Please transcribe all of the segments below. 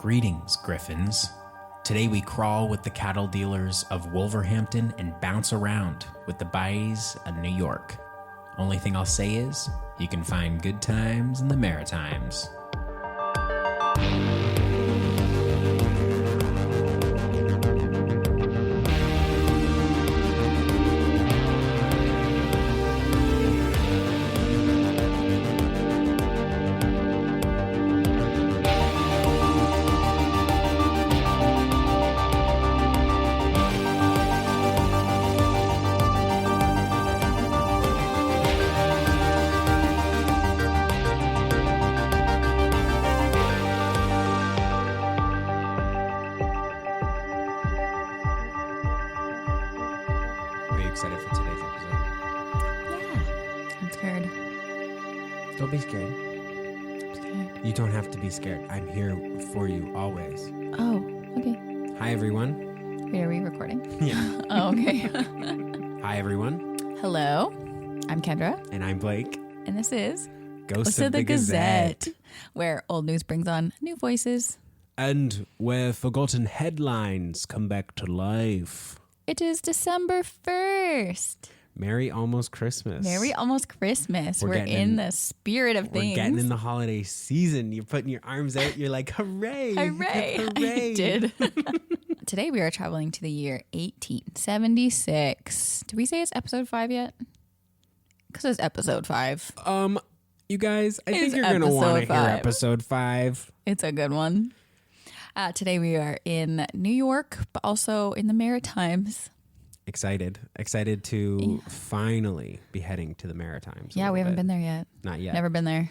Greetings, Griffins. Today we crawl with the cattle dealers of Wolverhampton and bounce around with the bays of New York. Only thing I'll say is, you can find good times in the Maritimes. Excited for today's episode. Yeah, I'm scared. Don't be scared. I'm scared. You don't have to be scared. I'm here for you always. Oh, okay. Hi, everyone. Wait, are we recording? Yeah. Oh, okay. Hi, everyone. Hello, I'm Kendra, And I'm Blake. and this is Ghosts of the Gazette. where old news brings on new voices. And where forgotten headlines come back to life. It is December 1st. Merry almost Christmas. Merry almost Christmas. We're We're getting in in- the spirit of We're things. getting in the holiday season. You're putting your arms out. You're like, hooray. Hooray. Hooray. I did. Today we are traveling to the year 1876. Did we say it's episode 5 yet? Because it's episode 5. You guys, I think It's you're going to want to episode hear 5. episode 5. It's a good one. Today we are in New York, but also in the Maritimes. Excited to finally be heading to the Maritimes. Yeah, we haven't been there yet. Not yet. Never been there.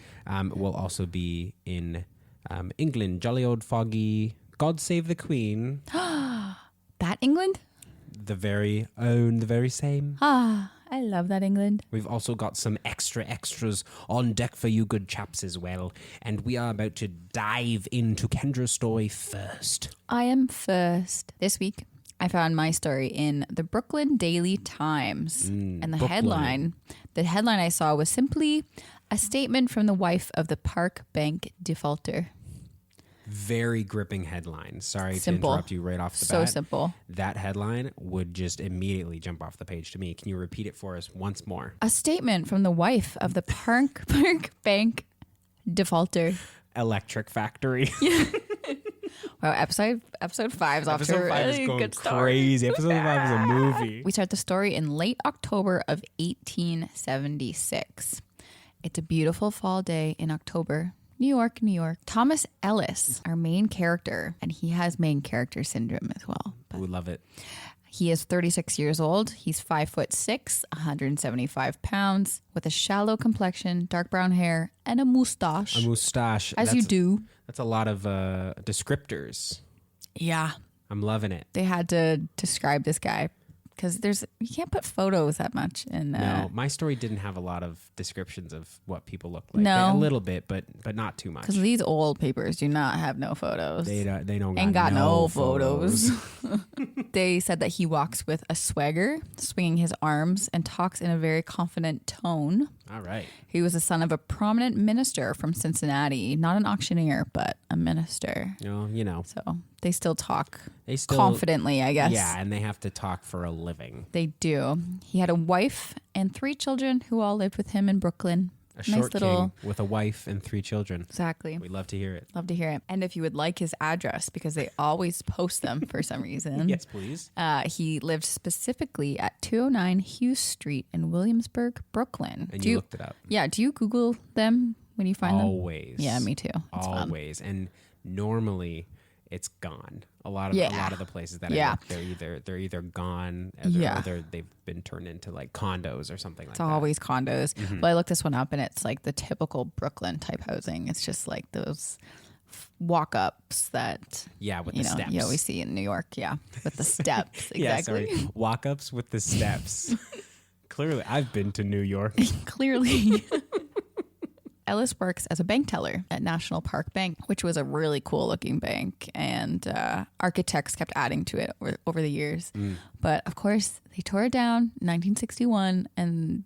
We'll also be in England, jolly old foggy, God Save the Queen, That England? the very own, the very same. Ah, I love that England. We've also got some extras on deck for you good chaps as well. And we are about to dive into Kendra's story first. I am first. This week, I found my story in the Brooklyn Daily Times. And the Brooklyn. headline I saw was simply a statement from the wife of the Park Bank defaulter. Very gripping headline. Sorry Simple. to interrupt you right off the So bat. simple. That headline would just immediately jump off the page to me. Can you repeat it for us once more? A statement from the wife of the Park Bank defaulter. Electric Factory. Wow, episode 5 is off to a Episode 5 is really going good start. crazy. Episode 5 is a movie. We start the story in late October of 1876. It's a beautiful fall day in October. New York, New York. Thomas Ellis, our main character, and he has main character syndrome as well. But We love it. he is 36 years old. He's 5'6", 175 pounds, with a shallow complexion, dark brown hair, and a mustache. A mustache. As you do. That's a lot of descriptors. Yeah. I'm loving it. They had to describe this guy because you can't put photos that much in. No, my story didn't have a lot of descriptions of what people look like. No. A little bit, but not too much. Because these old papers do not have no photos. They don't Ain't got no photos. photos. They said that he walks with a swagger, swinging his arms, and talks in a very confident tone. All right. He was the son of a prominent minister from Cincinnati, not an auctioneer, but a minister. Well, you know, So they still talk they still confidently, I guess. Yeah, and they have to talk for a living. They do. He had a wife and 3 children who all lived with him in Brooklyn. A short king with a wife and 3 children. Exactly. We love to hear it. Love to hear it. And if you would like his address, because they always post them for some reason. Yes, please. He lived specifically at 209 Hughes Street in Williamsburg, Brooklyn. And you looked it up. Yeah. Do you Google them when you find them? Always. Yeah, me too. It's fun. Always. And normally it's gone. A lot of the places that Yeah. I look, they're either gone or they've been turned into like condos or something like It's that. always condos. But I looked this one up and it's like the typical Brooklyn type housing. It's just like those walk-ups that Yeah, with you the know steps. you always see in New York. Yeah, with the steps. Exactly. Yeah, sorry. Walk-ups with the steps. Clearly, I've been to New York. Clearly. Ellis works as a bank teller at National Park Bank, which was a really cool looking bank, and architects kept adding to it over the years. But of course, they tore it down in 1961, and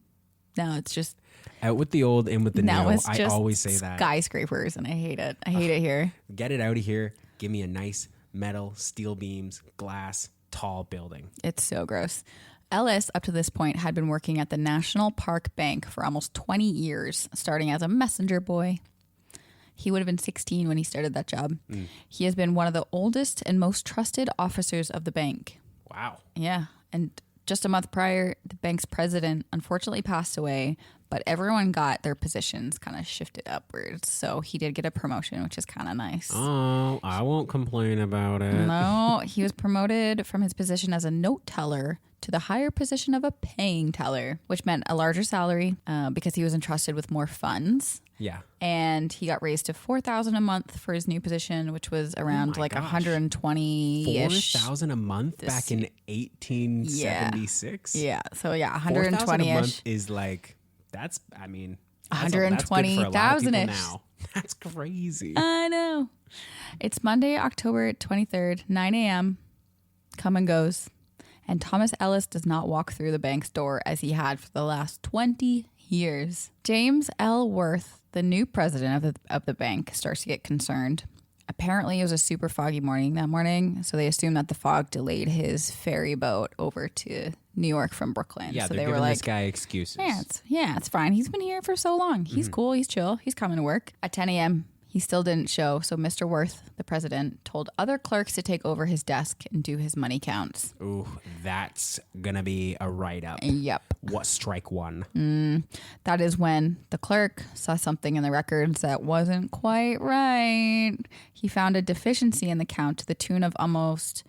now it's just Out with the old, in with the now new. it's I just always say that. skyscrapers, and I hate it. I hate it here. Get it out of here. Give me a nice metal, steel beams, glass, tall building. It's so gross. Ellis, up to this point, had been working at the National Park Bank for almost 20 years, starting as a messenger boy. He would have been 16 when he started that job. He has been one of the oldest and most trusted officers of the bank. Wow. Yeah. And just a month prior, the bank's president unfortunately passed away, but everyone got their positions kind of shifted upwards. So he did get a promotion, which is kind of nice. Oh, I won't complain about it. No, he was promoted from his position as a note teller to the higher position of a paying teller, which meant a larger salary because he was entrusted with more funds. Yeah. And he got raised to $4,000 a month for his new position, which was around like 120-ish. $4,000 a month back in 1876? Yeah. So yeah, 120-ish. $4,000 a month is like, that's 120,000-ish. Now. That's crazy. I know. It's Monday, October 23rd, 9 a.m. Come and goes. And Thomas Ellis does not walk through the bank's door as he had for the last 20 years. James L. Worth, the new president of the bank, starts to get concerned. Apparently, it was a super foggy morning that morning, so they assumed that the fog delayed his ferry boat over to New York from Brooklyn. Yeah, so they're they were giving like, this guy excuses. Yeah, it's fine. He's been here for so long. He's cool. He's chill. He's coming to work. At 10 a.m., he still didn't show, so Mr. Worth, the president, told other clerks to take over his desk and do his money counts. Ooh, that's gonna be a write-up. Yep. What strike one? That is when the clerk saw something in the records that wasn't quite right. He found a deficiency in the count to the tune of almost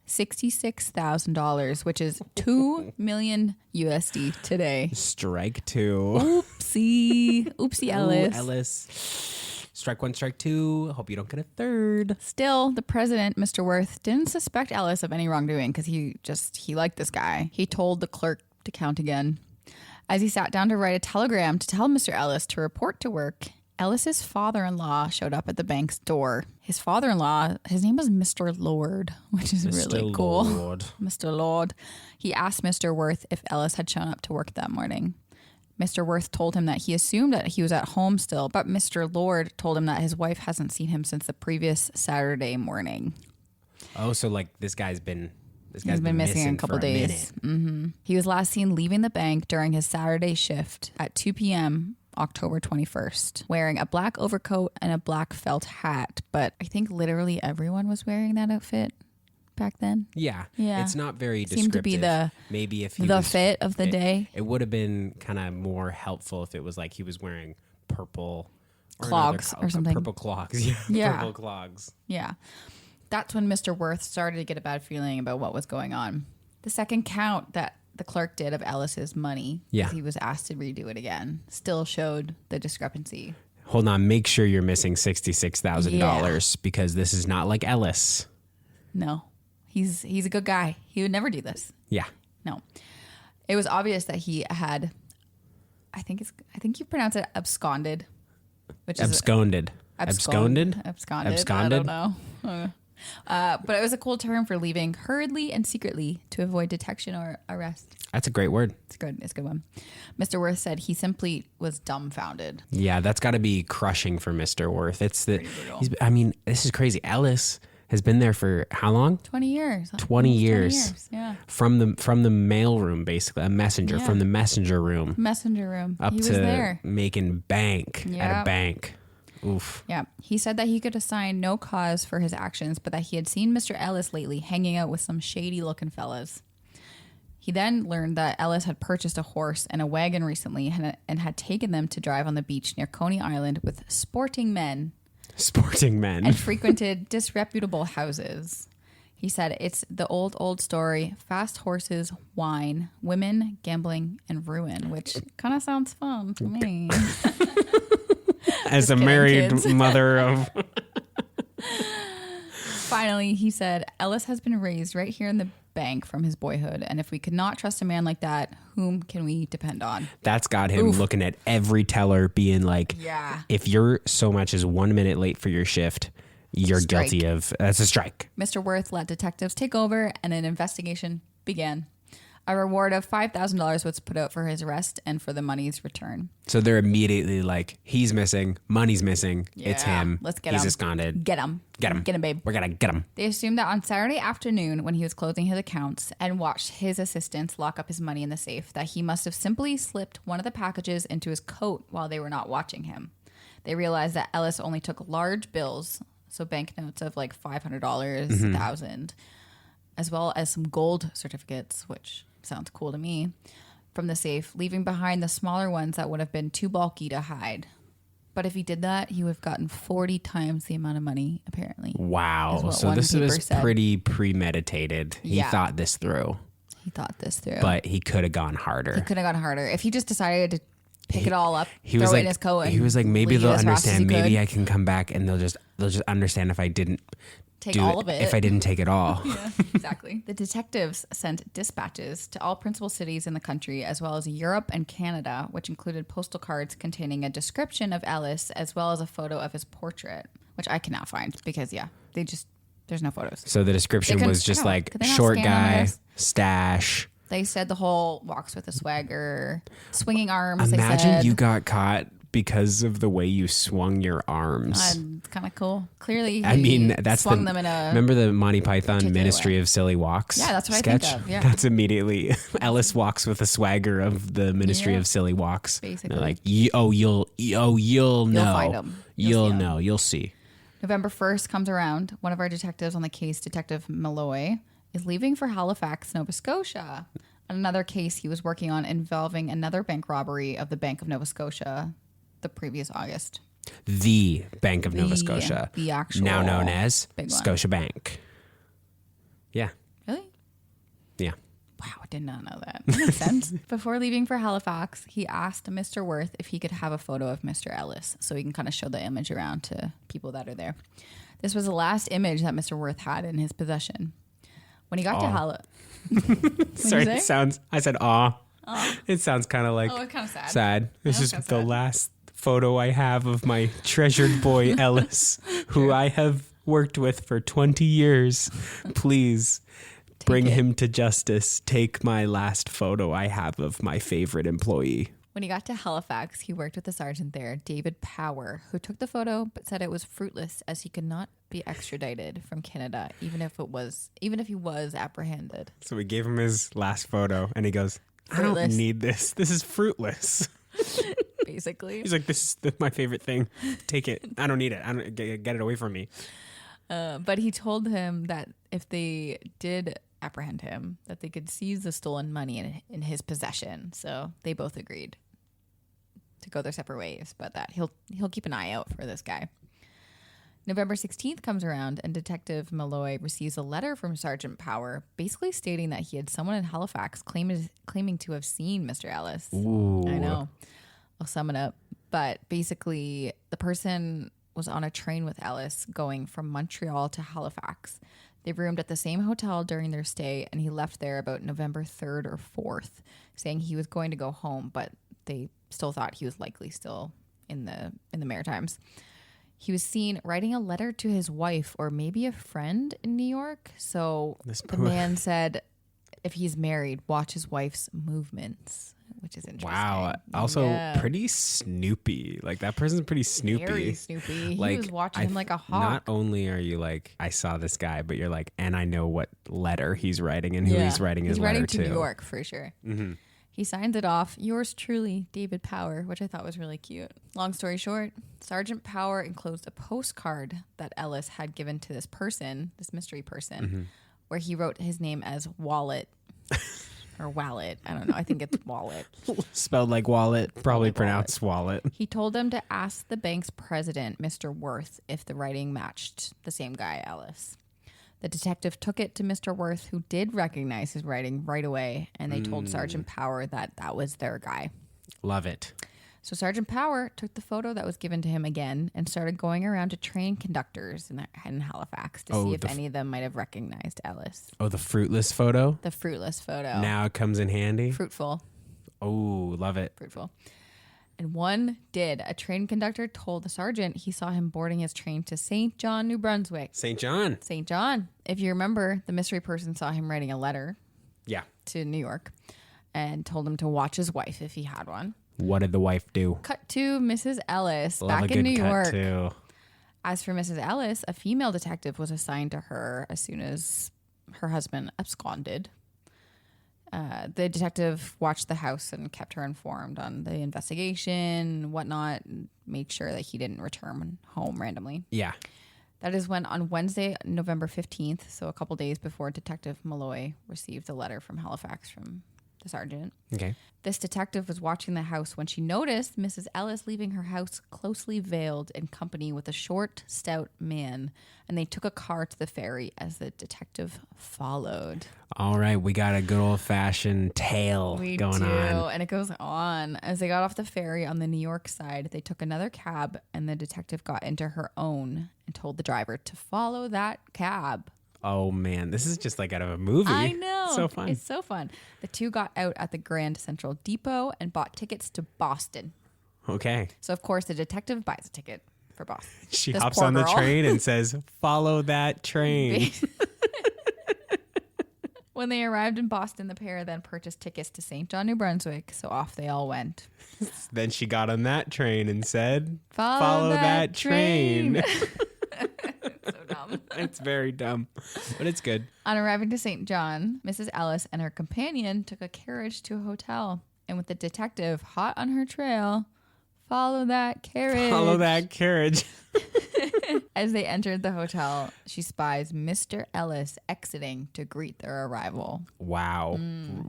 $66,000, which is $2 million USD today. Strike two. Oopsie, Ellis. Ooh, Ellis. Strike one, strike two. Hope you don't get a third. Still, the president, Mr. Worth, didn't suspect Ellis of any wrongdoing because he liked this guy. He told the clerk to count again. As he sat down to write a telegram to tell Mr. Ellis to report to work, Ellis's father-in-law showed up at the bank's door. His father-in-law, his name was Mr. Lord, which is really cool. Lord. Mr. Lord. He asked Mr. Worth if Ellis had shown up to work that morning. Mr. Worth told him that he assumed that he was at home still, but Mr. Lord told him that his wife hasn't seen him since the previous Saturday morning. Oh, so like this guy's been missing a couple days. He was last seen leaving the bank during his Saturday shift at 2 p.m. October 21st, wearing a black overcoat and a black felt hat. But I think literally everyone was wearing that outfit back then. Yeah. Yeah. It's not very descriptive. Seemed to be maybe if the fit of the day. It would have been kind of more helpful if it was like he was wearing purple clogs or something. Purple clogs. Yeah. Purple clogs. Yeah. That's when Mr. Worth started to get a bad feeling about what was going on. The second count that the clerk did of Ellis's money, because he was asked to redo it again, still showed the discrepancy. Hold on. Make sure you're missing $66,000 because this is not like Ellis. No. He's a good guy. He would never do this. Yeah. No. It was obvious that he had, I think you pronounce it absconded. Which Absconded. Absconded? Absconded? I don't know. But it was a cool term for leaving hurriedly and secretly to avoid detection or arrest. That's a great word. It's good. It's a good one. Mr. Worth said he simply was dumbfounded. Yeah, that's got to be crushing for Mr. Worth. This is crazy. Ellis has been there for how long? 20 years. 20 years. Yeah. From the mail room, basically, a messenger, from the messenger room. Up He was to there. making bank at a bank. Oof. Yeah. He said that he could assign no cause for his actions, but that he had seen Mr. Ellis lately hanging out with some shady looking fellas. He then learned that Ellis had purchased a horse and a wagon recently and had taken them to drive on the beach near Coney Island with sporting men. And frequented disreputable houses. He said it's the old story: fast horses, wine, women, gambling, and ruin, which kind of sounds fun to me. As a married mother of... Finally, he said, Ellis has been raised right here in the bank from his boyhood, and if we could not trust a man like that, whom can we depend on? That's got him looking at every teller being like, if you're so much as 1 minute late for your shift, you're guilty of... That's a strike. Mr. Worth let detectives take over, and an investigation began. A reward of $5,000 was put out for his arrest and for the money's return. So they're immediately like, he's missing, money's missing, it's Yeah, him. let's get he's him. absconded. Get him. Get him. Get him, babe. We're gonna get him. They assumed that on Saturday afternoon, when he was closing his accounts and watched his assistants lock up his money in the safe, that he must have simply slipped one of the packages into his coat while they were not watching him. They realized that Ellis only took large bills, so banknotes of like $500, $1,000, as well as some gold certificates, which sounds cool to me, from the safe, leaving behind the smaller ones that would have been too bulky to hide. But if he did that, he would have gotten 40 times the amount of money, apparently. Wow. So this was pretty premeditated. He thought this through. He thought this through. But he could have gone harder. He could have gone harder. If he just decided to pick it all up, he throw was it like, in his coat, and he was like, maybe leave they'll as fast as he understand. Maybe could. I can come back and they'll just understand if I didn't Take do all of it. If I didn't take it all. Yeah, exactly. The detectives sent dispatches to all principal cities in the country, as well as Europe and Canada, which included postal cards containing a description of Ellis, as well as a photo of his portrait, which I cannot find because, there's no photos. So the description was just like short guy, stash. They said the whole walks with a swagger, swinging arms. Imagine you got caught because of the way you swung your arms. It's kind of cool. Clearly, I mean, that's swung them in a. Remember the Monty Python Ministry of Silly Walks? Yeah, that's what sketch? I think of. Yeah, that's immediately Ellis walks with the swagger of the Ministry of Silly Walks. Basically, they're like, you'll know. You'll find them. You'll know. You'll see. November 1st comes around. One of our detectives on the case, Detective Malloy, is leaving for Halifax, Nova Scotia. On another case he was working on involving another bank robbery of the Bank of Nova Scotia the previous August. The Bank of Nova Scotia. The actual. Now known as big one. Scotia Bank. Yeah. Really? Yeah. Wow, I did not know that. That makes sense. Before leaving for Halifax, he asked Mr. Worth if he could have a photo of Mr. Ellis so he can kind of show the image around to people that are there. This was the last image that Mr. Worth had in his possession. When he got to Halifax... Sorry, it sounds... I said, aw. It sounds kind of like... Oh, it's kind of sad. Sad. This is the last photo I have of my treasured boy, Ellis, who I have worked with for 20 years. Please bring him to justice. Take my last photo I have of my favorite employee. When he got to Halifax, he worked with the sergeant there, David Power, who took the photo but said it was fruitless as he could not be extradited from Canada, even if he was apprehended. So we gave him his last photo, and he goes, Fruitless. "I don't need this. This is fruitless." Basically, he's like, "This is my favorite thing. Take it. I don't need it. I don't get it away from me." But he told him that if they did apprehend him, that they could seize the stolen money in his possession. So they both agreed to go their separate ways, but that he'll keep an eye out for this guy. November 16th comes around, and Detective Malloy receives a letter from Sergeant Power basically stating that he had someone in Halifax claiming to have seen Mr. Ellis. Ooh. I know. I'll sum it up. But basically, the person was on a train with Ellis going from Montreal to Halifax. They roomed at the same hotel during their stay, and he left there about November 3rd or 4th, saying he was going to go home, but they still thought he was likely still in the Maritimes. He was seen writing a letter to his wife or maybe a friend in New York. So the man said, if he's married, watch his wife's movements, which is interesting. Wow. Also pretty snoopy. Like, that person's pretty snoopy. Very snoopy. Like, he was watching him like a hawk. Not only are you like, I saw this guy, but you're like, and I know what letter he's writing and who he's writing his letter to. He's writing to New York for sure. Mm-hmm. He signs it off, yours truly, David Power, which I thought was really cute. Long story short, Sergeant Power enclosed a postcard that Ellis had given to this person, this mystery person, where he wrote his name as Wallet. Or Wallet. I don't know. I think it's Wallet. Spelled like wallet, probably pronounced wallet. He told them to ask the bank's president, Mr. Worth, if the writing matched the same guy, Ellis. The detective took it to Mr. Worth, who did recognize his writing right away, and they told Sergeant Power that that was their guy. Love it. So Sergeant Power took the photo that was given to him again and started going around to train conductors in Halifax to see if any of them might have recognized Ellis. Oh, the fruitless photo? The fruitless photo. Now it comes in handy? Fruitful. Oh, love it. Fruitful. And one did. A train conductor told the sergeant he saw him boarding his train to St. John, New Brunswick. St. John. St. John. If you remember, the mystery person saw him writing a letter. to New York and told him to watch his wife if he had one. What did the wife do? Cut to Mrs. Ellis Love back a in good New cut York. too. As for Mrs. Ellis, a female detective was assigned to her as soon as her husband absconded. The detective watched the house and kept her informed on the investigation, whatnot, and made sure that he didn't return home randomly. Yeah. That is when on Wednesday, November 15th, so a couple days before Detective Malloy received a letter from Halifax from the sergeant. Okay. This detective was watching the house when she noticed Mrs. Ellis leaving her house closely veiled in company with a short, stout man, and they took a car to the ferry as the detective followed. All right, we got a good old-fashioned tale going on. And it goes on. As they got off the ferry on the New York side, they took another cab, and the detective got into her own and told the driver to follow that cab. Oh, man, this is just like out of a movie. I know. So fun. It's so fun. The two got out at the Grand Central Depot and bought tickets to Boston. Okay. So, of course, the detective buys a ticket for Boston. She This hops poor on the girl. train and says, follow that train. When they arrived in Boston, the pair then purchased tickets to St. John, New Brunswick. So off they all went. Then she got on that train and said, Follow that train. So dumb. It's very dumb, but it's good. On arriving to St. John, Mrs. Ellis and her companion took a carriage to a hotel. And with the detective hot on her trail, follow that carriage. Follow that carriage. As they entered the hotel, she spies Mr. Ellis exiting to greet their arrival. Wow.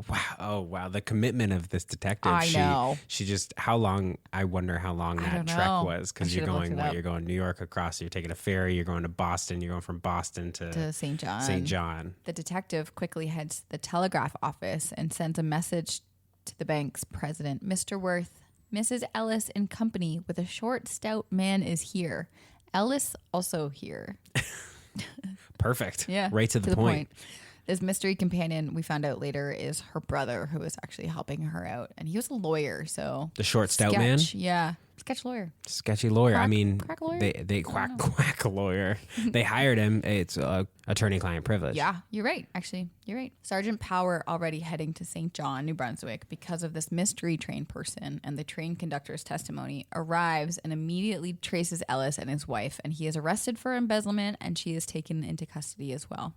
Wow. Oh, wow. The commitment of this detective. I know. She just, how long, I wonder how long that don't trek know. was. I Because you're should've looked going, it up. you're going New York across, you're taking a ferry, you're going to Boston, you're going from Boston To St. John. St. John. The detective quickly heads to the telegraph office and sends a message to the bank's president, Mr. Worth. Mrs. Ellis and company with a short, stout man is here. Ellis also here. Perfect. Yeah. Right to the point. This mystery companion, we found out later, is her brother who was actually helping her out. And he was a lawyer, so... The short, stout man? Yeah. Sketch lawyer. Sketchy lawyer. Quack- I mean, quack lawyer? they quack lawyer. They hired him. It's attorney-client privilege. Yeah, you're right. Actually, you're right. Sergeant Power already heading to St. John, New Brunswick, because of this mystery train person and the train conductor's testimony, arrives and immediately traces Ellis and his wife, and he is arrested for embezzlement, and she is taken into custody as well.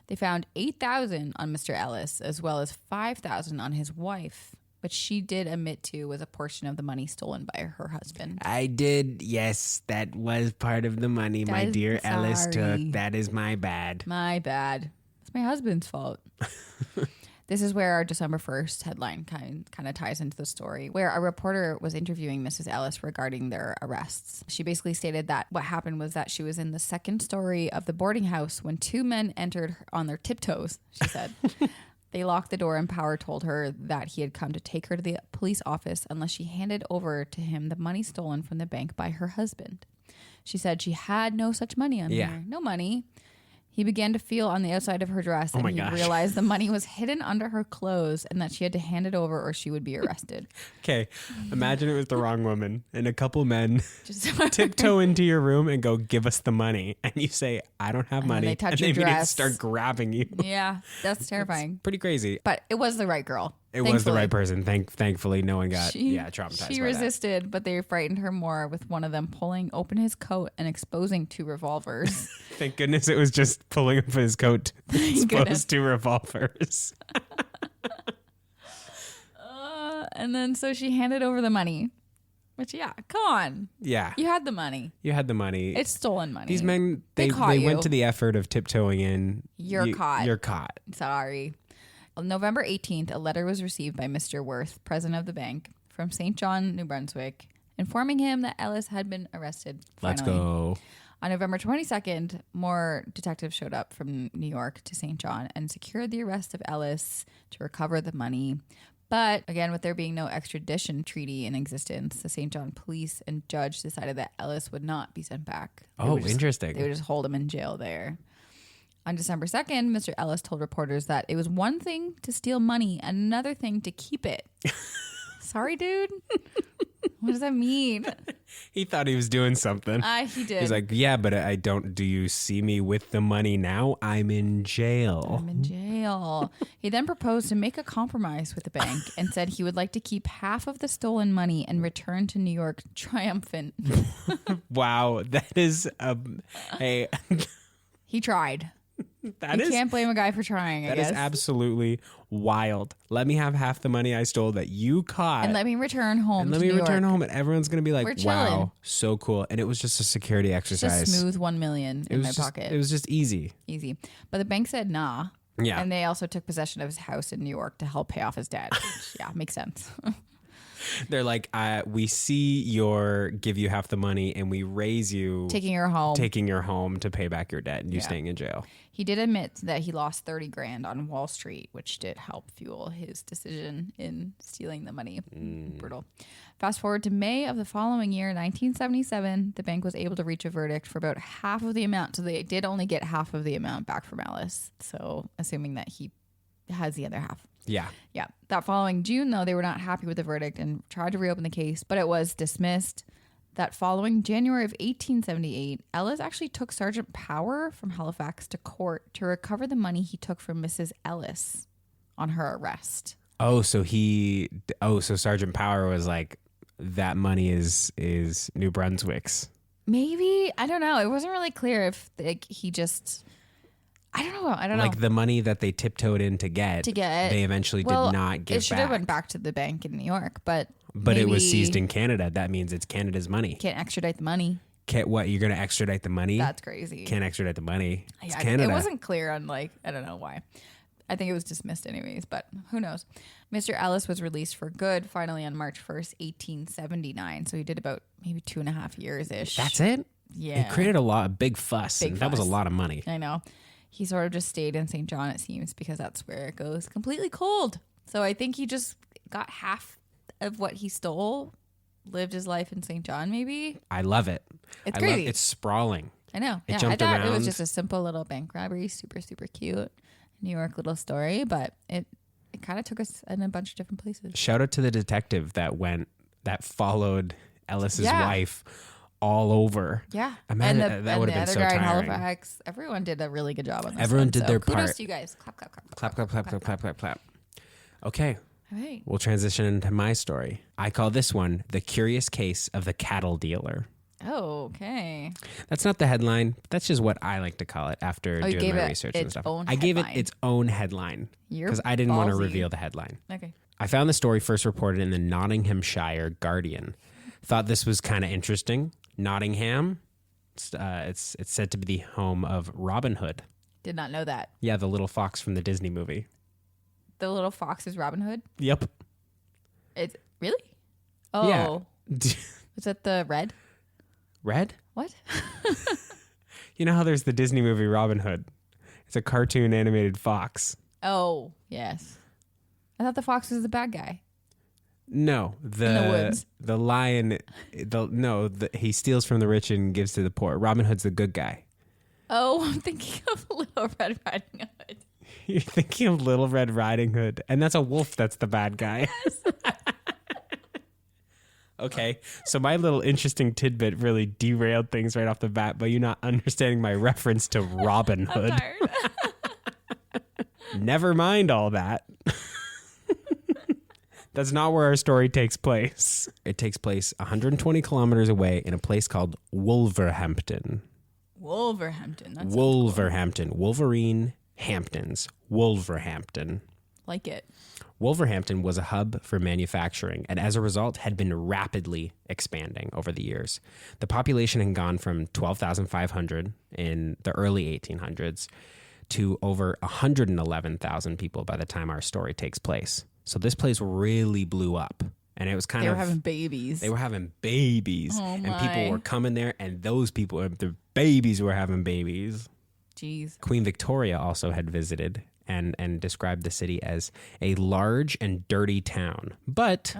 They found $8,000 on Mr. Ellis, as well as $5,000 on his wife, which she did admit to was a portion of the money stolen by her husband. I did. Yes, that was part of the money my dear Ellis took. That is my bad. My bad. It's my husband's fault. This is where our December 1st headline kind of ties into the story, where a reporter was interviewing Mrs. Ellis regarding their arrests. She basically stated that what happened was that she was in the second story of the boarding house when two men entered on their tiptoes, she said. They locked the door and Power told her that he had come to take her to the police office unless she handed over to him the money stolen from the bank by her husband. She said she had no such money on her. No money. He began to feel on the outside of her dress and he realized the money was hidden under her clothes and that she had to hand it over or she would be arrested. Okay, imagine it was the wrong woman and a couple men Just tiptoe into your room and go, give us the money. And you say, I don't have money. they touch and your they immediately dress. start grabbing you. Yeah, that's terrifying. Pretty crazy. But it was the right girl. It was the right person. Thankfully, no one got She traumatized by resisted, but they frightened her more with one of them pulling open his coat and exposing two revolvers. that. Thank goodness it was just pulling up his coat to expose two revolvers. And then so she handed over the money. Which, come on. Yeah. You had the money. You had the money. It's stolen money. These men, they caught you. went to the effort of tiptoeing in. You're caught. You're caught. Sorry. On November 18th, a letter was received by Mr. Worth, president of the bank, from St. John, New Brunswick, informing him that Ellis had been arrested. Let's go. On November 22nd, more detectives showed up from New York to St. John and secured the arrest of Ellis to recover the money. But again, with there being no extradition treaty in existence, the St. John police and judge decided that Ellis would not be sent back. Interesting. They would just hold him in jail there. On December 2nd, Mr. Ellis told reporters that it was one thing to steal money and another thing to keep it. Sorry, dude. What does that mean? He thought he was doing something. He did. He's like, yeah, but I don't. Do you see me with the money now? I'm in jail. I'm in jail. He then proposed to make a compromise with the bank and said he would like to keep half of the stolen money and return to New York triumphant. Wow, that is hey. He tried. That you can't blame a guy for trying, I guess. That is absolutely wild. Let me have half the money I stole that you caught. And let me return home And to let me New return York. home. And everyone's going to be like, We're wow, chilling. so cool. And it was just a security exercise. Just smooth 1 million in my pocket. It was just easy. Easy. But the bank said nah. Yeah. And they also took possession of his house in New York to help pay off his debt. Which, yeah, makes sense. They're like, we give you half the money and we raise you. Taking your home to pay back your debt and you staying in jail. He did admit that he lost 30 grand on Wall Street, which did help fuel his decision in stealing the money. Brutal. Fast forward to May of the following year, 1977, the bank was able to reach a verdict for about half of the amount. So they did only get half of the amount back from Ellis. So assuming that he has the other half. Yeah. Yeah. That following June, though, they were not happy with the verdict and tried to reopen the case, but it was dismissed. That following January of 1878, Ellis actually took Sergeant Power from Halifax to court to recover the money he took from Mrs. Ellis on her arrest. So Sergeant Power was like, that money is New Brunswick's. Maybe. I don't know. It wasn't really clear if he just... I don't know. Like the money that they tiptoed in to get, they eventually did not give back. It should have went back to the bank in New York, but it was seized in Canada. That means it's Canada's money. Can't extradite the money. What? You're going to extradite the money? That's crazy. Can't extradite the money. It's Yeah, Canada. It wasn't clear on I don't know why. I think it was dismissed anyways, but who knows? Mr. Ellis was released for good finally on March 1st, 1879. So he did about maybe 2.5 years-ish. That's it? Yeah. It created a big fuss. That was a lot of money. I know. He sort of just stayed in St. John, it seems, because that's where it goes completely cold. So I think he just got half of what he stole, lived his life in St. John, maybe. I love it. It's crazy. It's sprawling. I know. It I jumped thought around. it was just a simple little bank robbery, super, super cute New York little story, but it kind of took us in a bunch of different places. Shout out to the detective that followed Ellis's wife all over. Yeah. Imagine that would have been so tiring. Halifax, everyone did a really good job on this. Everyone did their part. Kudos to you guys. Clap, clap, clap. Clap, clap, clap, clap, clap, clap, clap. Okay. All right. We'll transition into my story. I call this one The Curious Case of the Cattle Dealer. Oh, okay. That's not the headline. That's just what I like to call it after doing my research and stuff. I gave it its own headline because I didn't want to reveal the headline. Okay. I found the story first reported in the Nottinghamshire Guardian. Thought this was kind of interesting. Nottingham, it's said to be the home of Robin Hood. Did not know that. Yeah, the little fox from the Disney movie. The little fox is Robin Hood? Yep. It's really? Oh. Yeah. Is that the red? Red? What? You know how there's the Disney movie Robin Hood? It's a cartoon animated fox. Oh, yes. I thought the fox was the bad guy. No, in the woods. The lion. He steals from the rich and gives to the poor. Robin Hood's the good guy. Oh, I'm thinking of Little Red Riding Hood. You're thinking of Little Red Riding Hood, and that's a wolf. That's the bad guy. Yes. Okay, so my little interesting tidbit really derailed things right off the bat, but you're not understanding my reference to Robin Hood. I'm tired. Never mind all that. That's not where our story takes place. It takes place 120 kilometers away in a place called Wolverhampton. Wolverhampton. That's Wolverhampton. Cool. Wolverine Hamptons. Wolverhampton. Like it. Wolverhampton was a hub for manufacturing and as a result had been rapidly expanding over the years. The population had gone from 12,500 in the early 1800s to over 111,000 people by the time our story takes place. So this place really blew up. And it was They were having babies. They were having babies. Oh, and people were coming there, and those people, the babies were having babies. Jeez. Queen Victoria also had visited and described the city as a large and dirty town. But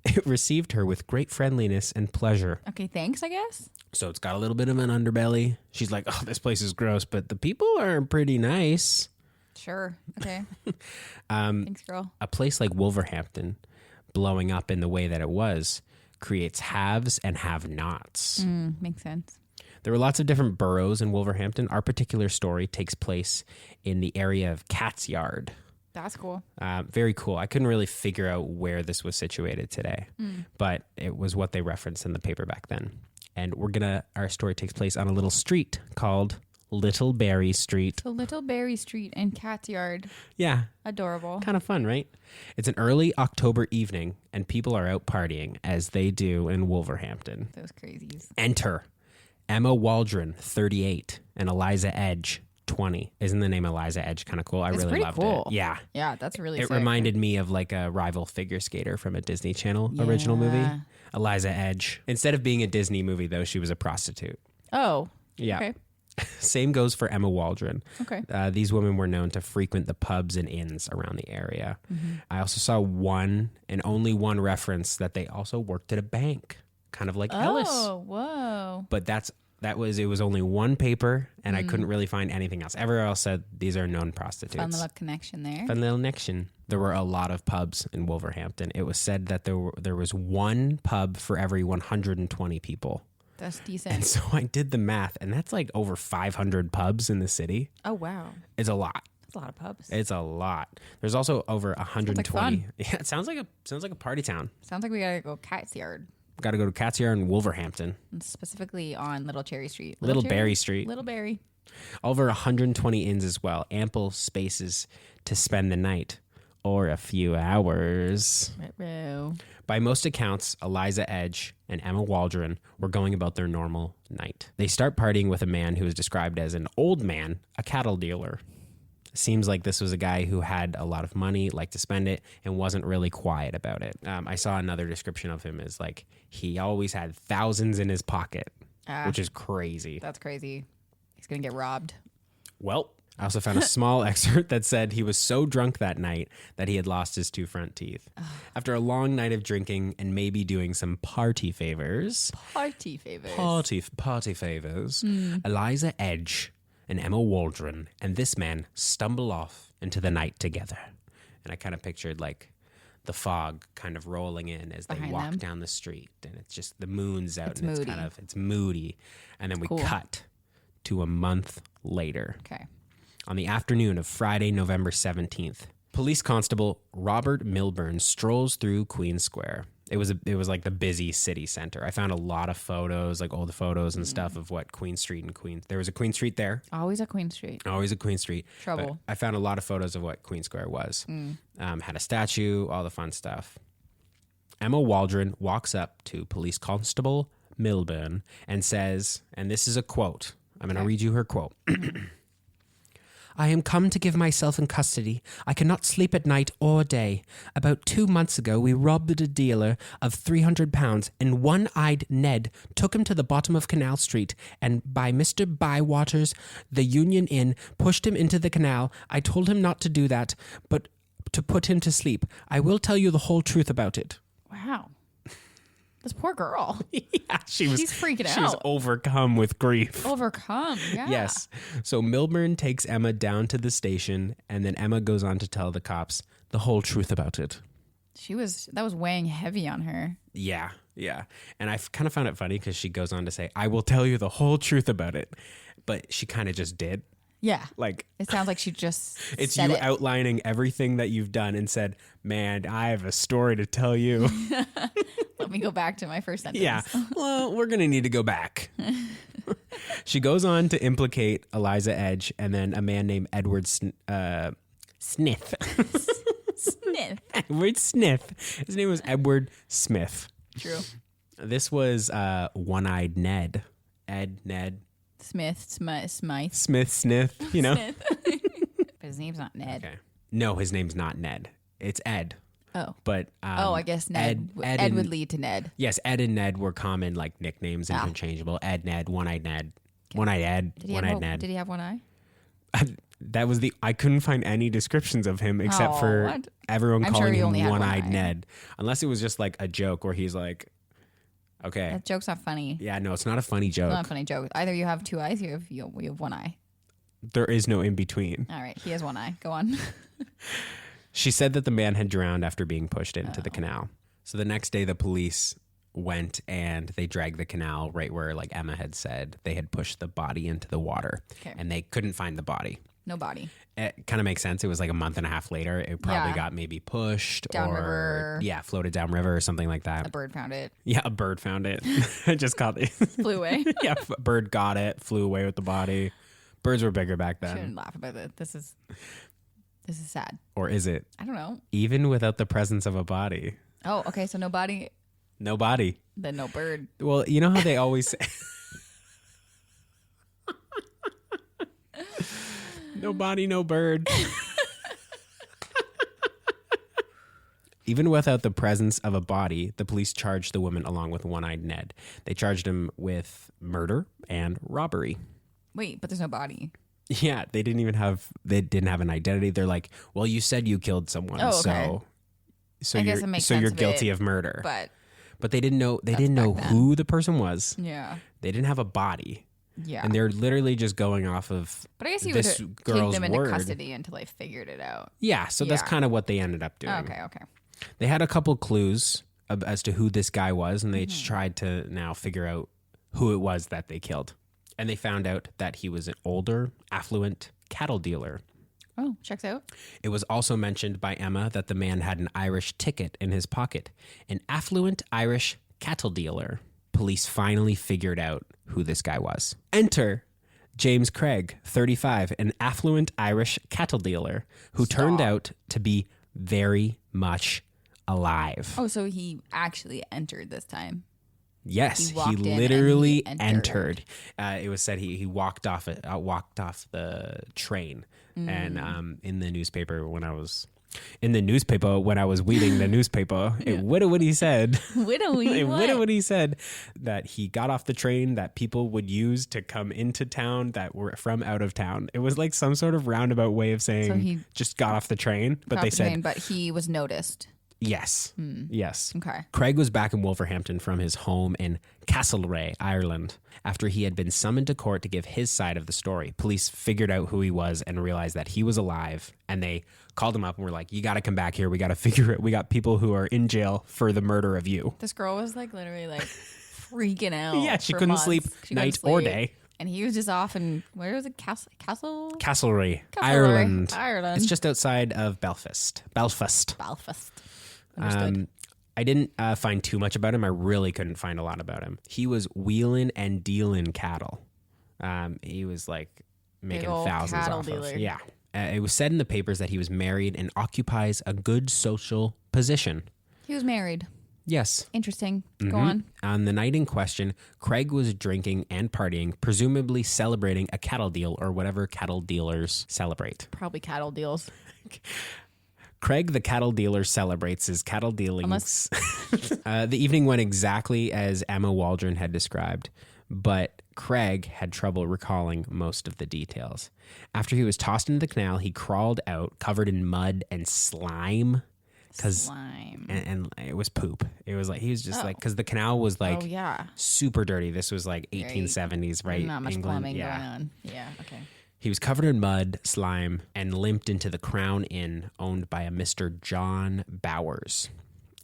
it received her with great friendliness and pleasure. Okay, thanks, I guess. So it's got a little bit of an underbelly. She's like, oh, this place is gross, but the people are pretty nice. Sure. Okay. Thanks, girl. A place like Wolverhampton blowing up in the way that it was creates haves and have-nots. Makes sense. There were lots of different boroughs in Wolverhampton. Our particular story takes place in the area of Cat's Yard. That's cool. Very cool. I couldn't really figure out where this was situated today, but it was what they referenced in the paper back then. And our story takes place on a little street called Little Berry Street. So Little Berry Street and Cat's Yard. Yeah. Adorable. Kind of fun, right? It's an early October evening, and people are out partying, as they do in Wolverhampton. Those crazies. Enter Emma Waldron, 38, and Eliza Edge, 20. Isn't the name Eliza Edge kind of cool? I It's really pretty loved cool. it. Yeah. Yeah, that's really It sick. reminded me of like a rival figure skater from a Disney Channel original movie. Eliza Edge. Instead of being a Disney movie, though, she was a prostitute. Oh. Yeah. Okay. Same goes for Emma Waldron. Okay. These women were known to frequent the pubs and inns around the area. I also saw one and only one reference that they also worked at a bank, kind of like Ellis. Oh, whoa. But it was only one paper, and I couldn't really find anything else. Everywhere else said these are known prostitutes. Fun little connection there. Fun little connection. There were a lot of pubs in Wolverhampton. It was said that there was one pub for every 120 people. That's decent. And so I did the math, and that's like over 500 pubs in the city. Oh, wow. It's a lot. That's a lot of pubs. It's a lot. There's also over 120. fun. Yeah, it sounds like a party town. Sounds like we gotta go Cat's Yard. Got to go to Cat's Yard in Wolverhampton. And specifically on Little Cherry Street. Little Cherry? Berry Street. Little Berry. Over 120 inns as well. Ample spaces to spend the night or a few hours. Ruh-roh. By most accounts, Eliza Edge and Emma Waldron were going about their normal night. They start partying with a man who is described as an old man, a cattle dealer. Seems like this was a guy who had a lot of money, liked to spend it, and wasn't really quiet about it. I saw another description of him as like he always had thousands in his pocket, which is crazy. That's crazy. He's gonna get robbed. Well, I also found a small excerpt that said he was so drunk that night that he had lost his two front teeth. After a long night of drinking and maybe doing some party favors. Party favors. Party favors. Eliza Edge and Emma Waldron and this man stumble off into the night together. And I kind of pictured like the fog kind of rolling in as they Behind walk them. down the street, and it's just the moon's out, It's and moody. it's moody. And then we Cool. cut to a month later. Okay. On the afternoon of Friday, November 17th, Police Constable Robert Milburn strolls through Queen Square. It was like the busy city center. I found a lot of photos, like old photos and stuff of what Queen Street and Queen. There was a Queen Street there. Always at Queen Street. Always a Queen Street. Trouble. But I found a lot of photos of what Queen Square was. Had a statue, all the fun stuff. Emma Waldron walks up to Police Constable Milburn and says, and this is a quote. I'm going to read you her quote. I am come to give myself in custody. I cannot sleep at night or day. About 2 months ago, we robbed a dealer of £300, and One-Eyed Ned took him to the bottom of Canal Street, and by Mr. Bywater's, the Union Inn, pushed him into the canal. I told him not to do that, but to put him to sleep. I will tell you the whole truth about it. Wow. This poor girl. Yeah, she's freaking She was out. overcome with grief. Overcome. Yeah. Yes. So Milburn takes Emma down to the station, and then Emma goes on to tell the cops the whole truth about it. That was weighing heavy on her. Yeah. And I kind of found it funny because she goes on to say, I will tell you the whole truth about it. But she kind of just did. Yeah. Like, It sounds like she just it's said you it. outlining everything that you've done and said, man, I have a story to tell you. Let me go back to my first sentence. Yeah. Well, we're going to need to go back. She goes on to implicate Eliza Edge and then a man named Edward Smith. Smith. Edward Smith. His name was Edward Smith. True. This was One-Eyed Ned. Ned. Smith. Smith, Sniff, you know? Smith. But his name's not Ned. Okay. No, his name's not Ned. It's Ed. Oh. But I guess Ned. Ed and- would lead to Ned. Yes, Ed and Ned were common like nicknames, interchangeable. Ed, Ned, One-Eyed Ned. One-Eyed Ed, One-Eyed Ned. Did he have one eye? That was I couldn't find any descriptions of him except for what? everyone I'm sure calling he him only had one One-Eyed eye. Ned. Unless it was just like a joke where he's like, okay. That joke's not funny. Yeah, no, it's not a funny It's joke. not a funny joke. Either you have two eyes or you have one eye. There is no in between. All right. He has one eye. Go on. She said that the man had drowned after being pushed into the canal. So the next day, the police went and they dragged the canal right where, like Emma had said, they had pushed the body into the water and they couldn't find the body. No body. It kind of makes sense. It was like a month and a half later. It probably got maybe pushed downriver. Floated downriver or something like that. A bird found it. Yeah, a bird found it. I just caught it. Flew away. Yeah, a bird got it, flew away with the body. Birds were bigger back then. Shouldn't laugh about it. This is sad. Or is it? I don't know. Even without the presence of a body. Oh, okay. So no body. No body. Then no bird. Well, you know how they always say... No body, no bird. Even without the presence of a body, the police charged the woman along with One-Eyed Ned. They charged him with murder and robbery. Wait, but there's no body. Yeah, they didn't have an identity. They're like, well, you said you killed someone, so I guess it makes sense you're of guilty it, of murder. But they didn't know who the person was. Yeah. They didn't have a body. Yeah. And they're literally just going off of But I guess you this would girl's take them into word. custody until they figured it out. Yeah, so that's kind of what they ended up doing. Okay. They had a couple clues as to who this guy was, and they tried to now figure out who it was that they killed. And they found out that he was an older, affluent cattle dealer. Oh, checks out. It was also mentioned by Emma that the man had an Irish ticket in his pocket. An affluent Irish cattle dealer. Police finally figured out who this guy was. Enter James Craig, 35, an affluent Irish cattle dealer who turned out to be very much alive. Oh, so he actually entered this time. Yes, he in literally and he entered. It was said he walked off the train, and in the newspaper when I was reading the newspaper, what he said. What he said that he got off the train that people would use to come into town that were from out of town. It was like some sort of roundabout way of saying so he just got off the train, but they said, but he was noticed. Yes. Yes. Okay. Craig was back in Wolverhampton from his home in Castlereagh, Ireland, after he had been summoned to court to give his side of the story. Police figured out who he was and realized that he was alive, and they called him up and were like, you got to come back here. We got to figure it. We got people who are in jail for the murder of you. This girl was like literally like freaking out. Yeah, she couldn't sleep night or day. And he was just off in, where was it? Castlereagh, Ireland. It's just outside of Belfast. I didn't find too much about him. I really couldn't find a lot about him. He was wheeling and dealing cattle. He was like making thousands off of. Yeah. It was said in the papers that he was married and occupies a good social position. He was married. Yes. Interesting. Go on. On the night in question, Craig was drinking and partying, presumably celebrating a cattle deal or whatever cattle dealers celebrate. Probably cattle deals. Craig, the cattle dealer, celebrates his cattle dealings. The evening went exactly as Emma Waldron had described, but Craig had trouble recalling most of the details. After he was tossed into the canal, he crawled out covered in mud and slime. Slime. And it was poop. It was like, he was just like, because the canal was like super dirty. This was like 1870s, right? Not much England. plumbing going on. Yeah, okay. He was covered in mud, slime, and limped into the Crown Inn owned by a Mr. John Bowers.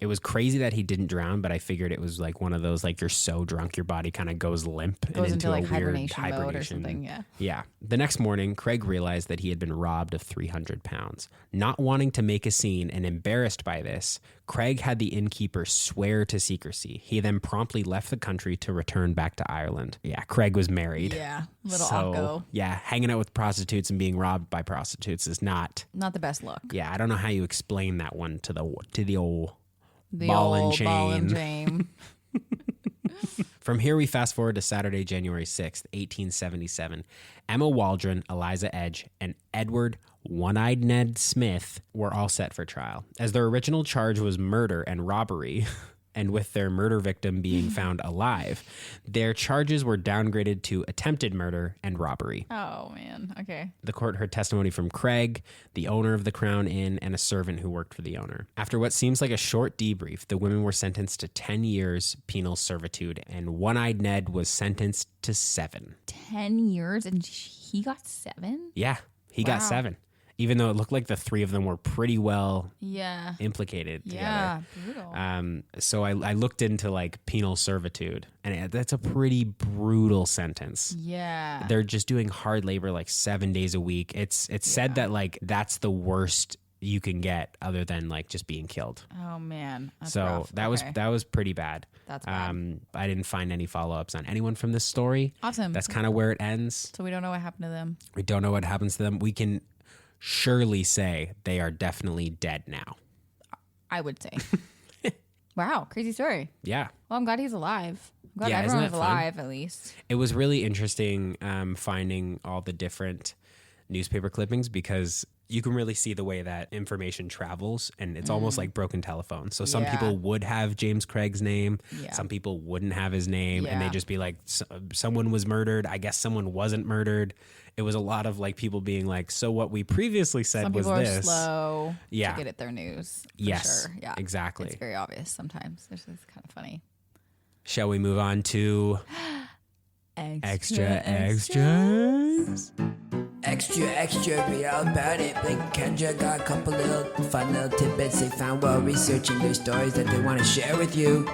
It was crazy that he didn't drown, but I figured it was like one of those, like you're so drunk, your body kind of goes limp. Goes into like a weird hibernation mode or something, yeah. Yeah. The next morning, Craig realized that he had been robbed of 300 pounds. Not wanting to make a scene and embarrassed by this, Craig had the innkeeper swear to secrecy. He then promptly left the country to return back to Ireland. Yeah, Craig was married. Yeah, Occo. Yeah, hanging out with prostitutes and being robbed by prostitutes is not the best look. Yeah, I don't know how you explain that one to the old ball and chain. From here, we fast forward to Saturday, January 6th, 1877. Emma Waldron, Eliza Edge, and Edward One-Eyed Ned Smith were all set for trial. As their original charge was murder and robbery, and with their murder victim being found alive, their charges were downgraded to attempted murder and robbery. Oh, man. Okay. The court heard testimony from Craig, the owner of the Crown Inn, and a servant who worked for the owner. After what seems like a short debrief, the women were sentenced to 10 years penal servitude, and One-Eyed Ned was sentenced to 7. 10 years? And he got 7? Yeah, he got 7. even though it looked like the three of them were pretty well implicated Yeah, together. brutal. So I looked into like penal servitude, and that's a pretty brutal sentence. Yeah. They're just doing hard labor like 7 days a week. It's said that like that's the worst you can get other than like just being killed. Oh man. That's So rough. that was pretty bad. That's bad. I didn't find any follow-ups on anyone from this story. Awesome. That's kind of where it ends. So we don't know what happened to them. We don't know what happens to them. We can surely say they are definitely dead now. I would say. Wow, crazy story. Yeah. Well, I'm glad he's alive. I'm glad Yeah, isn't everyone's that fun? alive, at least. It was really interesting finding all the different newspaper clippings because you can really see the way that information travels, and it's almost like broken telephone. So some Yeah. people would have James Craig's name, Yeah. some people wouldn't have his name, and Yeah. they'd just be like, someone was murdered. I guess someone wasn't murdered. It was a lot of like people being like, so what we previously said Some was people are this. slow Yeah. to get at their news. For Yes, sure. Yeah, exactly. It's very obvious sometimes. It's kind of funny. Shall we move on to extras? Extra, read all about it. Blake and Kendra got a couple little fun little tidbits they found while researching their stories that they want to share with you.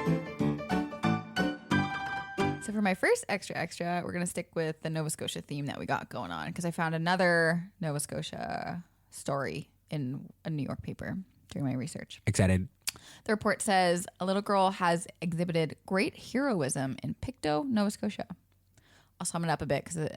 So for my first extra, we're gonna stick with the Nova Scotia theme that we got going on because I found another Nova Scotia story in a New York paper during my research. Excited. The report says a little girl has exhibited great heroism in Pictou, Nova Scotia. I'll sum it up a bit because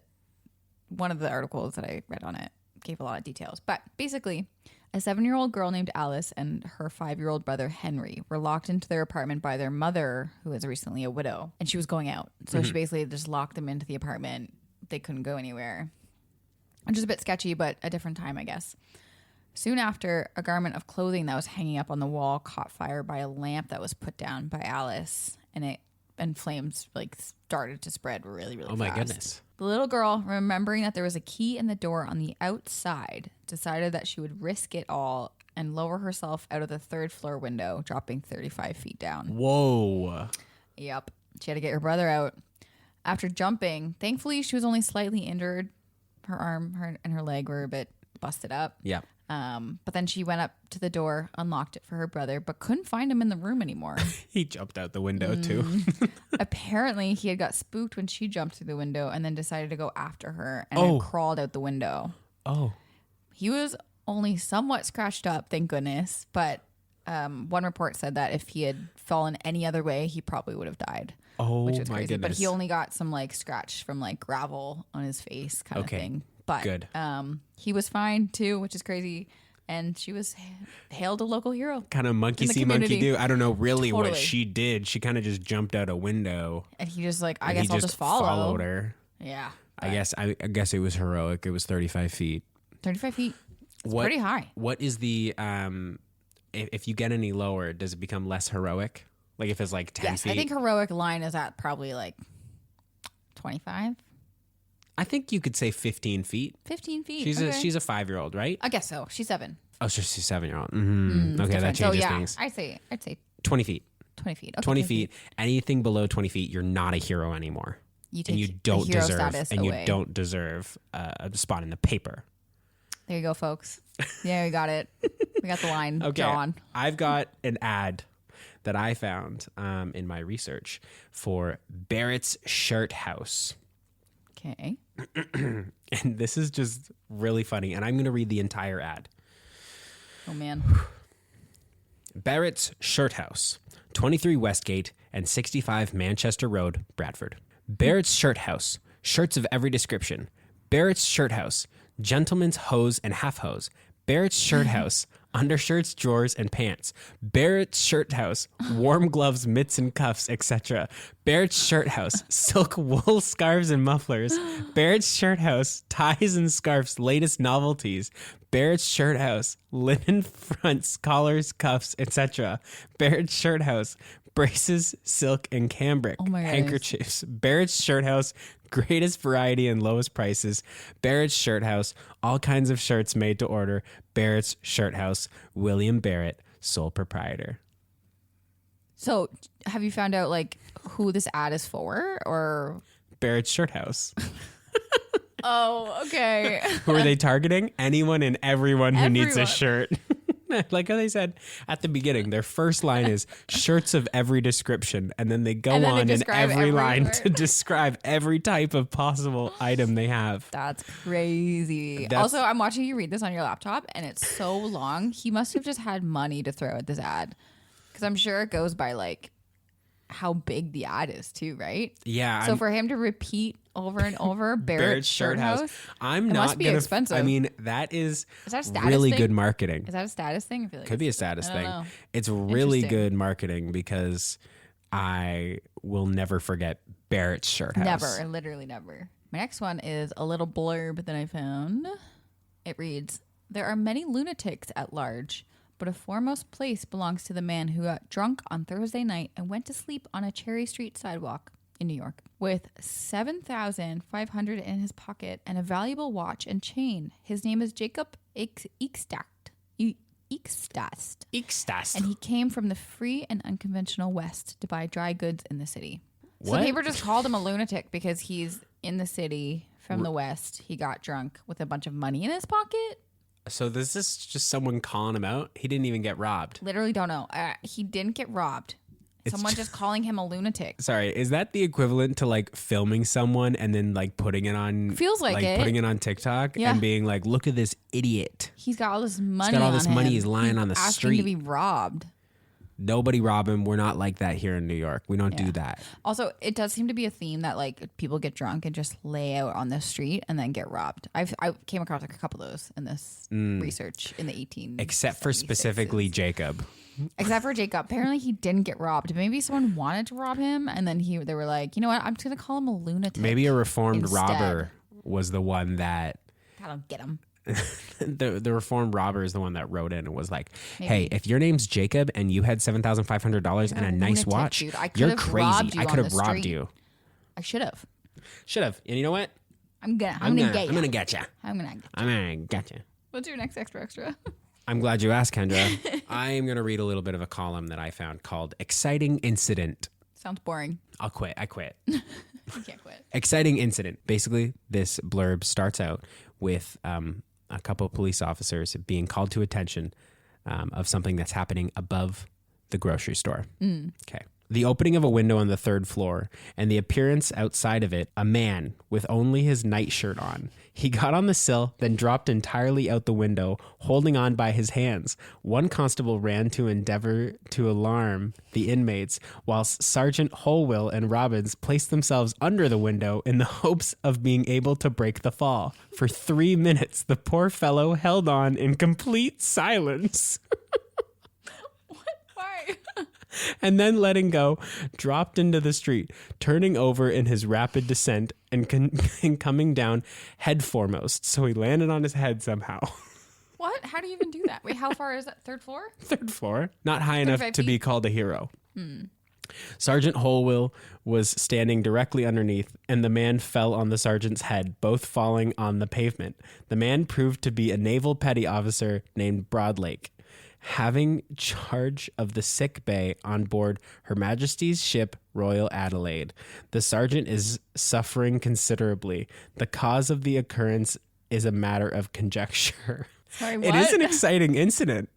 one of the articles that I read on it gave a lot of details. But basically, a 7-year-old girl named Alice and her 5-year-old brother Henry were locked into their apartment by their mother, who is recently a widow, and she was going out. So she basically just locked them into the apartment. They couldn't go anywhere, which is a bit sketchy, but a different time, I guess. Soon after, a garment of clothing that was hanging up on the wall caught fire by a lamp that was put down by Alice, and flames like started to spread really, really fast. Oh my goodness. The little girl, remembering that there was a key in the door on the outside, decided that she would risk it all and lower herself out of the 3rd floor window, dropping 35 feet down. Whoa. Yep. She had to get her brother out. After jumping, thankfully she was only slightly injured. Her arm and her leg were a bit busted up. Yeah. But then she went up to the door, unlocked it for her brother, but couldn't find him in the room anymore. He jumped out the window too. Apparently, he had got spooked when she jumped through the window and then decided to go after her and then crawled out the window. Oh. He was only somewhat scratched up, thank goodness. But one report said that if he had fallen any other way, he probably would have died. Oh, which was my crazy. goodness. But he only got some like scratch from like gravel on his face kind of thing. But Good. He was fine too, which is crazy. And she was hailed a local hero. Kind of monkey in the see, monkey community. do. I don't know really what Totally. she did. She kind of just jumped out a window. And he just like, I and guess he I'll just follow. followed her. Yeah. I guess it was heroic. It was 35 feet. 35 feet. It's pretty high. What is the if you get any lower, does it become less heroic? Like if it's like 10 Yes, feet? I think heroic line is at probably like 25, I think you could say 15 feet. 15 feet. She's okay. a 5-year-old, right? I guess so. She's 7. Oh, so she's a 7-year-old. Mm-hmm. Okay, that Different. changes so, yeah, things. I'd say 20 feet. 20 feet. Okay, 20 feet. Anything below 20 feet, you're not a hero anymore. You take and you the don't hero deserve status away. you don't deserve a spot in the paper. There you go, folks. Yeah, we got it. We got the line Okay. drawn. I've got an ad that I found in my research for Barrett's Shirt House. Okay. And this is just really funny. And I'm going to read the entire ad. Oh, man. Barrett's Shirt House, 23 Westgate and 65 Manchester Road, Bradford. Barrett's Shirt House, shirts of every description. Barrett's Shirt House, gentlemen's hose and half hose. Barrett's Shirt House, undershirts, drawers, and pants. Barrett's Shirt House, warm gloves, mitts, and cuffs, etc. Barrett's Shirt House, silk wool scarves and mufflers. Barrett's Shirt House, ties and scarves, latest novelties. Barrett's Shirt House, linen fronts, collars, cuffs, etc. Barrett's Shirt House, braces, silk, and cambric. Oh my goodness. Handkerchiefs. Barrett's Shirt House, greatest variety and lowest prices. Barrett's Shirt House, all kinds of shirts made to order. Barrett's Shirt House, William Barrett, sole proprietor. So, have you found out like who this ad is for, or Barrett's Shirt House. Oh, okay. Who are they targeting? Anyone and everyone who needs a Everyone. shirt. Like how they said at the beginning, their first line is shirts of every description. And then they go And then they on in describe every every line word. to describe every type of possible item they have. That's crazy. Also, I'm watching you read this on your laptop, and it's so long. He must have just had money to throw at this ad, because I'm sure it goes by like how big the ad is too, right? Yeah. So for him to repeat over and over Barrett's Shirt House, I'm it not must be gonna. expensive. I mean, that is that a status really thing? good marketing. Is that a status thing? I feel like Could be a it's- status I don't thing. know. It's really Interesting. good marketing because I will never forget Barrett's Shirt House. Never, literally never. My next one is a little blurb that I found. It reads, "There are many lunatics at large, but a foremost place belongs to the man who got drunk on Thursday night and went to sleep on a Cherry Street sidewalk in New York with $7,500 in his pocket and a valuable watch and chain. His name is Jacob Eekstast. And he came from the free and unconventional West to buy dry goods in the city." So What? people just called him a lunatic because he's in the city from the West. He got drunk with a bunch of money in his pocket. So this is just someone calling him out? He didn't even get robbed. Literally don't know. He didn't get robbed. Someone just calling him a lunatic. Sorry, is that the equivalent to like filming someone and then like putting it on Feels like it. putting it on TikTok Yeah. and being like, look at this idiot. He's got all this money. got all this on money. him. He's lying on the asking street. to be robbed. Nobody rob him. We're not like that here in New York. We don't do Yeah. that. Also, it does seem to be a theme that like people get drunk and just lay out on the street and then get robbed. I came across like a couple of those in this research in the 18. Except for specifically Jacob. Except for Jacob. Apparently he didn't get robbed. Maybe someone wanted to rob him and then they were like, you know what? I'm just gonna call him a lunatic. Maybe a reformed instead. robber was the one that I don't get him. the reformed robber is the one that wrote in and was like, hey, if your name's Jacob and you had $7,500 and a nice lunatic, watch, dude. I you're could've crazy. robbed you I on could have the robbed street. you. I should have. Should have. And you know what? I'm gonna get you. I'm gonna get you. I'm gonna get you. I'm gonna get you. What's your next extra? I'm glad you asked, Kendra. I am gonna read a little bit of a column that I found called "Exciting Incident." Sounds boring. I'll quit. I quit. You can't quit. Exciting incident. Basically, this blurb starts out with a couple of police officers being called to attention of something that's happening above the grocery store. Okay. The opening of a window on the third floor and the appearance outside of it, a man with only his nightshirt on. He got on the sill, then dropped entirely out the window, holding on by his hands. One constable ran to endeavor to alarm the inmates, whilst Sergeant Holwell and Robbins placed themselves under the window in the hopes of being able to break the fall. For 3 minutes, the poor fellow held on in complete silence. Why? And then letting go, dropped into the street, turning over in his rapid descent and coming down head foremost. So he landed on his head somehow. What? How do you even do that? Wait, how far is that? Third floor? Third floor. Not high enough 35 to be feet? called a hero. Sergeant Holwell was standing directly underneath, and the man fell on the sergeant's head, both falling on the pavement. The man proved to be a naval petty officer named Broadlake, having charge of the sick bay on board Her Majesty's ship Royal Adelaide. The sergeant is suffering considerably. The cause of the occurrence is a matter of conjecture. Sorry, It is what? an exciting incident.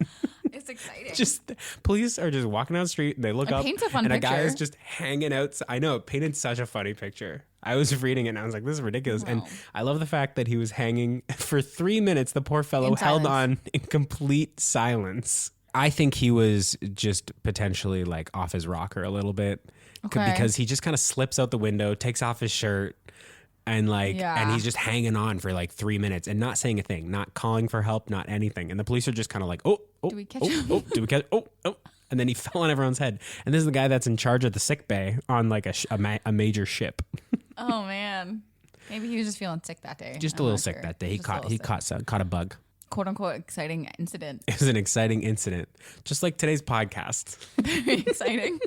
It's exciting. Just police are just walking down the street and they look It up paints a fun and a guy picture. is just hanging out. I know it painted such a funny picture. I was reading it and I was like, this is ridiculous. And Wow. I love the fact that he was hanging for 3 minutes. The poor fellow In held silence. on in complete silence. I think he was just potentially like off his rocker a little bit Okay. because he just kind of slips out the window, takes off his shirt, and Yeah. and he's just hanging on for like 3 minutes and not saying a thing, not calling for help, not anything. And the police are just kind of like, oh, Do we catch him? do we catch? Oh. And then he fell on everyone's head. And this is the guy that's in charge of the sick bay on like a major ship. Oh man. Maybe he was just feeling sick that day. Just a I'm little not sick sure. that day. He Just a little sick. caught a bug. Quote unquote exciting incident. It was an exciting incident, just like today's podcast. Very exciting.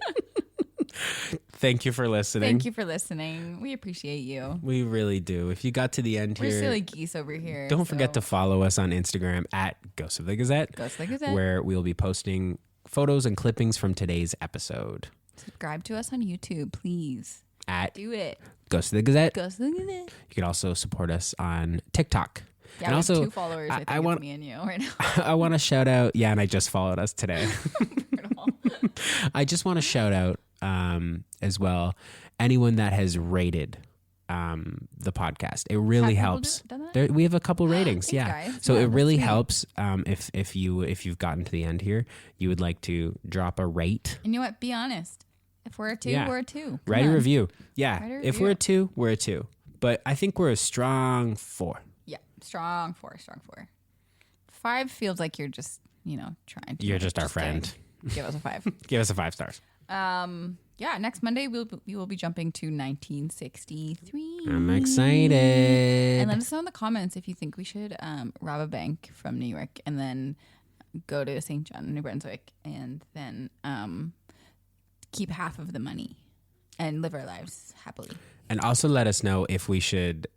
Thank you for listening. Thank you for listening. We appreciate you. We really do. If you got to the end We're here, silly geese over here. don't forget to so follow us on Instagram at Ghost of the Gazette, Ghost of the Gazette. where we'll be posting photos and clippings from today's episode. subscribe to us on YouTube, please. at Do it. Ghost of the Gazette. Ghost of the Gazette. You can also support us on TikTok. Yeah, and we also, have 2 followers. I think I it's want me and you right now. I want to shout out. Yeah, and I just followed us today. I just want to shout out as well anyone that has rated the podcast. It really helps. We have a couple ratings. Thanks, yeah. guys. So Yeah, it really that's helps if you've gotten to the end here, you would like to drop a rate. And you know what? Be honest. If we're a 2, Yeah. we're a 2. Write a review. Yeah. Write a If review. we're a 2, we're a 2. But I think we're a strong 4. Yeah. Strong 4. 5 feels like you're just, trying to. You're just our friend. kidding. Give us a 5. Give us a 5 stars. Yeah, next Monday we will be jumping to 1963. I'm excited. And let us know in the comments if you think we should rob a bank from New York and then go to St. John, New Brunswick, and then keep half of the money and live our lives happily. And also let us know if we should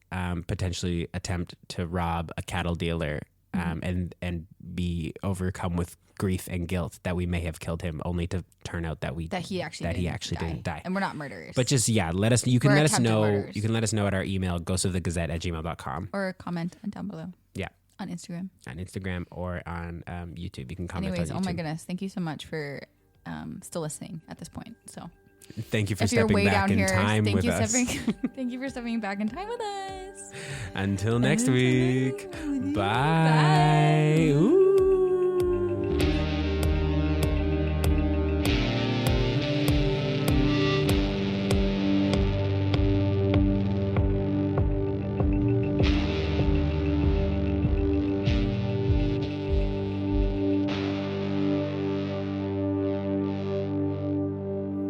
potentially attempt to rob a cattle dealer and be overcome with grief and guilt that we may have killed him, only to turn out that he actually didn't die. And we're not murderers. But just let us. You can We're let us attempted know. murderers. You can let us know at our email ghostofthegazette@gmail.com or comment down below. Yeah, on Instagram. on Instagram or on YouTube. You can comment. Anyways, on YouTube. oh my goodness, thank you so much for still listening at this point. So Thank you for if you're stepping way back down in here, time thank with you us. thank you for stepping back in time with us. Until next week. Bye. Ooh.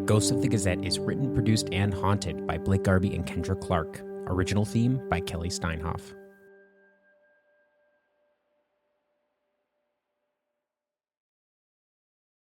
Ghost of the Gazette is written, produced, and haunted by Blake Garbe and Kendra Clark. Original theme by Kelly Steinhoff.